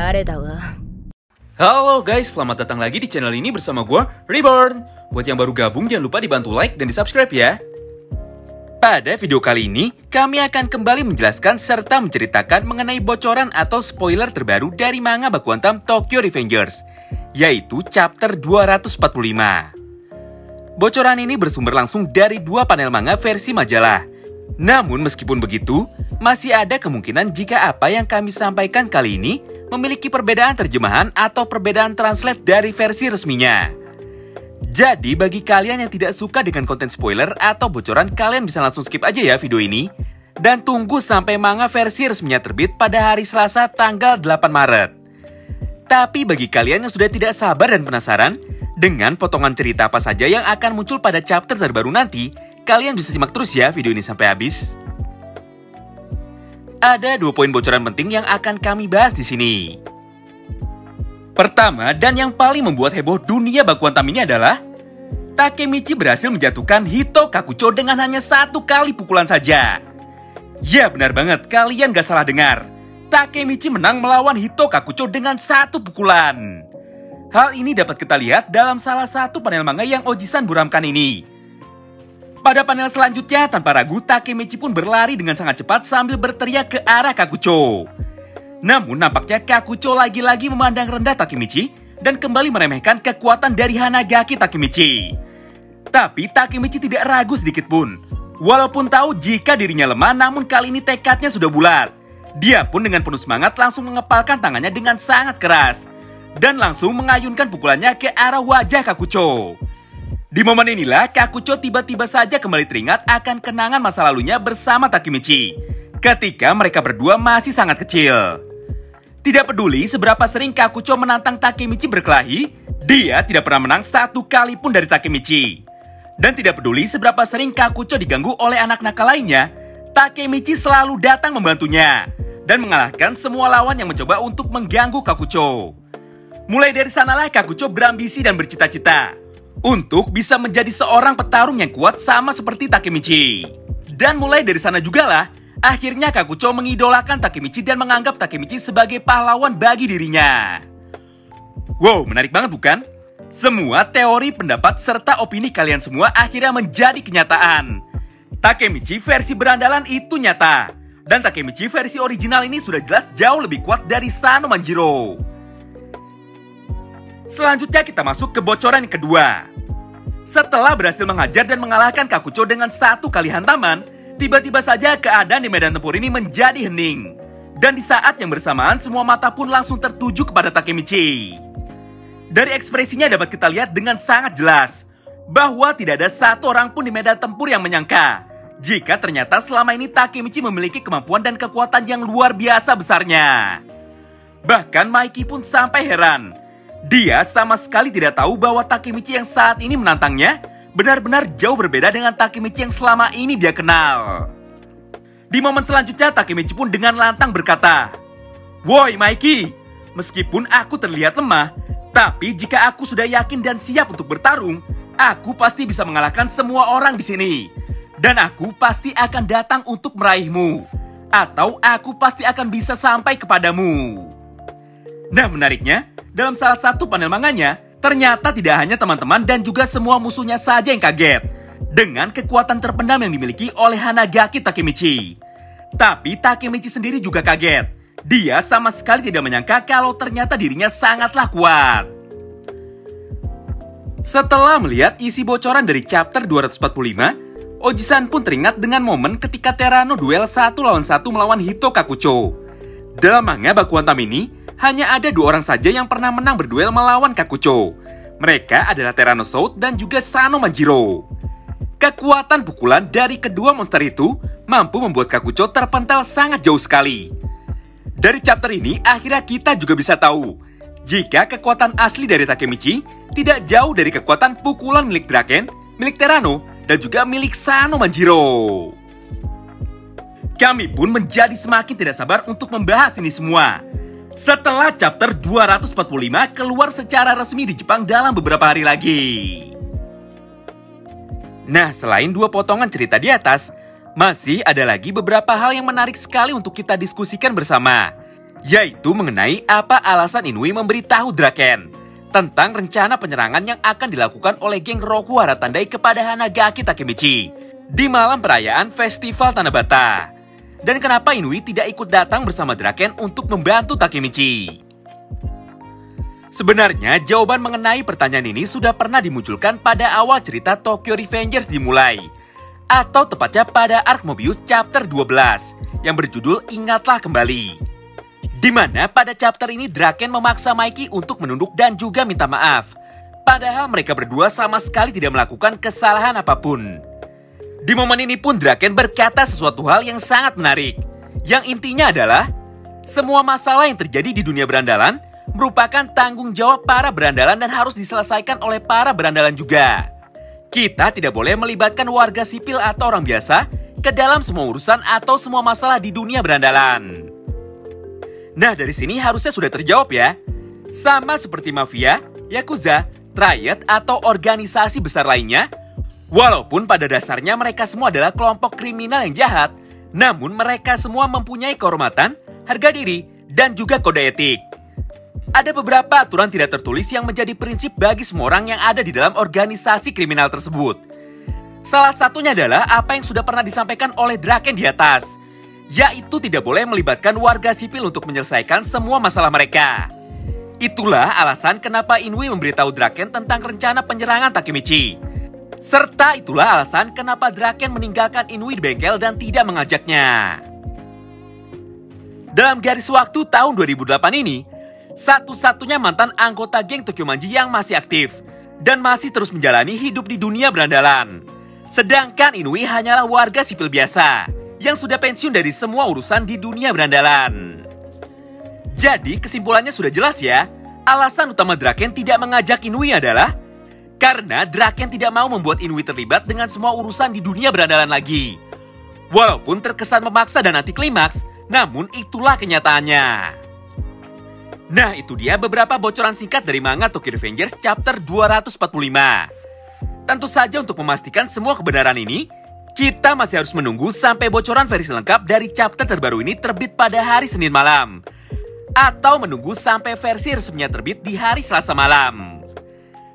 誰だわ。 Halo guys, selamat datang lagi di channel ini bersama gue, Reborn. Buat yang baru gabung, jangan lupa dibantu like dan di-subscribe ya. Pada video kali ini, kami akan kembali menjelaskan serta menceritakan mengenai bocoran atau spoiler terbaru dari manga Baku Hantam Tokyo Revengers, yaitu chapter 245. Bocoran ini bersumber langsung dari dua panel manga versi majalah. Namun meskipun begitu, masih ada kemungkinan jika apa yang kami sampaikan kali ini memiliki perbedaan terjemahan atau perbedaan translate dari versi resminya. Jadi bagi kalian yang tidak suka dengan konten spoiler atau bocoran, kalian bisa langsung skip aja ya video ini. Dan tunggu sampai manga versi resminya terbit pada hari Selasa tanggal 8 Maret. Tapi bagi kalian yang sudah tidak sabar dan penasaran dengan potongan cerita apa saja yang akan muncul pada chapter terbaru nanti, kalian bisa simak terus ya video ini sampai habis. Ada 2 poin bocoran penting yang akan kami bahas di sini. Pertama, dan yang paling membuat heboh dunia Baku Hantam ini adalah Takemichi berhasil menjatuhkan Hito Kakucho dengan hanya 1 kali pukulan saja. Ya benar banget, kalian gak salah dengar. Takemichi menang melawan Hito Kakucho dengan 1 pukulan. Hal ini dapat kita lihat dalam salah satu panel manga yang Oji-san buramkan ini. Pada panel selanjutnya, tanpa ragu, Takemichi pun berlari dengan sangat cepat sambil berteriak ke arah Kakucho. Namun nampaknya Kakucho lagi-lagi memandang rendah Takemichi dan kembali meremehkan kekuatan dari Hanagaki Takemichi. Tapi Takemichi tidak ragu sedikit pun. Walaupun tahu jika dirinya lemah, namun kali ini tekadnya sudah bulat. Dia pun dengan penuh semangat langsung mengepalkan tangannya dengan sangat keras dan langsung mengayunkan pukulannya ke arah wajah Kakucho. Di momen inilah Kakucho tiba-tiba saja kembali teringat akan kenangan masa lalunya bersama Takemichi ketika mereka berdua masih sangat kecil. Tidak peduli seberapa sering Kakucho menantang Takemichi berkelahi, dia tidak pernah menang 1 kali pun dari Takemichi. Dan tidak peduli seberapa sering Kakucho diganggu oleh anak nakal lainnya, Takemichi selalu datang membantunya dan mengalahkan semua lawan yang mencoba untuk mengganggu Kakucho. Mulai dari sanalah Kakucho berambisi dan bercita-cita untuk bisa menjadi seorang petarung yang kuat sama seperti Takemichi. Dan mulai dari sana jugalah, akhirnya Kakucho mengidolakan Takemichi dan menganggap Takemichi sebagai pahlawan bagi dirinya. Wow, menarik banget bukan? Semua teori, pendapat, serta opini kalian semua akhirnya menjadi kenyataan. Takemichi versi berandalan itu nyata. Dan Takemichi versi original ini sudah jelas jauh lebih kuat dari Sano Manjiro. Selanjutnya kita masuk ke bocoran yang kedua. Setelah berhasil menghajar dan mengalahkan Kakucho dengan 1 kali hantaman, tiba-tiba saja keadaan di medan tempur ini menjadi hening. Dan di saat yang bersamaan semua mata pun langsung tertuju kepada Takemichi. Dari ekspresinya dapat kita lihat dengan sangat jelas bahwa tidak ada 1 orang pun di medan tempur yang menyangka jika ternyata selama ini Takemichi memiliki kemampuan dan kekuatan yang luar biasa besarnya. Bahkan Maiki pun sampai heran. Dia sama sekali tidak tahu bahwa Takemichi yang saat ini menantangnya benar-benar jauh berbeda dengan Takemichi yang selama ini dia kenal. Di momen selanjutnya Takemichi pun dengan lantang berkata, "Woi Maiki, meskipun aku terlihat lemah, tapi jika aku sudah yakin dan siap untuk bertarung, aku pasti bisa mengalahkan semua orang di sini. Dan aku pasti akan datang untuk meraihmu. Atau aku pasti akan bisa sampai kepadamu." Nah menariknya, dalam salah satu panel manganya, ternyata tidak hanya teman-teman dan juga semua musuhnya saja yang kaget dengan kekuatan terpendam yang dimiliki oleh Hanagaki Takemichi. Tapi Takemichi sendiri juga kaget. Dia sama sekali tidak menyangka kalau ternyata dirinya sangatlah kuat. Setelah melihat isi bocoran dari chapter 245, Oji-san pun teringat dengan momen ketika Terano duel 1 lawan 1 melawan Hito Kakucho. Dalam manga Baku Hantam ini, hanya ada 2 orang saja yang pernah menang berduel melawan Kakucho. Mereka adalah Terano Soud dan juga Sano Manjiro. Kekuatan pukulan dari kedua monster itu mampu membuat Kakucho terpental sangat jauh sekali. Dari chapter ini, akhirnya kita juga bisa tahu jika kekuatan asli dari Takemichi tidak jauh dari kekuatan pukulan milik Draken, milik Terano, dan juga milik Sano Manjiro. Kami pun menjadi semakin tidak sabar untuk membahas ini semua. Setelah chapter 245 keluar secara resmi di Jepang dalam beberapa hari lagi. Nah, selain 2 potongan cerita di atas, masih ada lagi beberapa hal yang menarik sekali untuk kita diskusikan bersama. yaitu mengenai apa alasan Inui memberitahu Draken tentang rencana penyerangan yang akan dilakukan oleh geng Roku Hara Tandai kepada Hanagaki Takemichi di malam perayaan Festival Tanabata. Dan kenapa Inui tidak ikut datang bersama Draken untuk membantu Takemichi? Sebenarnya jawaban mengenai pertanyaan ini sudah pernah dimunculkan pada awal cerita Tokyo Revengers dimulai, atau tepatnya pada arc Mobius chapter 12 yang berjudul Ingatlah Kembali. Di mana pada chapter ini Draken memaksa Mikey untuk menunduk dan juga minta maaf. Padahal mereka berdua sama sekali tidak melakukan kesalahan apapun. Di momen ini pun Draken berkata sesuatu hal yang sangat menarik. Yang intinya adalah, semua masalah yang terjadi di dunia berandalan merupakan tanggung jawab para berandalan dan harus diselesaikan oleh para berandalan juga. Kita tidak boleh melibatkan warga sipil atau orang biasa ke dalam semua urusan atau semua masalah di dunia berandalan. Nah, dari sini harusnya sudah terjawab ya. Sama seperti mafia, yakuza, triad, atau organisasi besar lainnya, walaupun pada dasarnya mereka semua adalah kelompok kriminal yang jahat, namun mereka semua mempunyai kehormatan, harga diri, dan juga kode etik. Ada beberapa aturan tidak tertulis yang menjadi prinsip bagi semua orang yang ada di dalam organisasi kriminal tersebut. Salah satunya adalah apa yang sudah pernah disampaikan oleh Draken di atas, yaitu tidak boleh melibatkan warga sipil untuk menyelesaikan semua masalah mereka. Itulah alasan kenapa Inui memberitahu Draken tentang rencana penyerangan Takemichi. Serta itulah alasan kenapa Draken meninggalkan Inui di bengkel dan tidak mengajaknya. Dalam garis waktu tahun 2008 ini, satu-satunya mantan anggota geng Tokyo Manji yang masih aktif dan masih terus menjalani hidup di dunia berandalan. Sedangkan Inui hanyalah warga sipil biasa yang sudah pensiun dari semua urusan di dunia berandalan. Jadi kesimpulannya sudah jelas ya. Alasan utama Draken tidak mengajak Inui adalah karena Draken tidak mau membuat Inui terlibat dengan semua urusan di dunia berandalan lagi. Walaupun terkesan memaksa dan anti klimaks, namun itulah kenyataannya. Nah, itu dia beberapa bocoran singkat dari manga Tokyo Revengers chapter 245. Tentu saja untuk memastikan semua kebenaran ini, kita masih harus menunggu sampai bocoran versi lengkap dari chapter terbaru ini terbit pada hari Senin malam. Atau menunggu sampai versi resminya terbit di hari Selasa malam.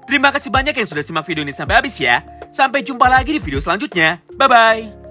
Terima kasih banyak yang sudah simak video ini sampai habis ya. Sampai jumpa lagi di video selanjutnya. Bye-bye.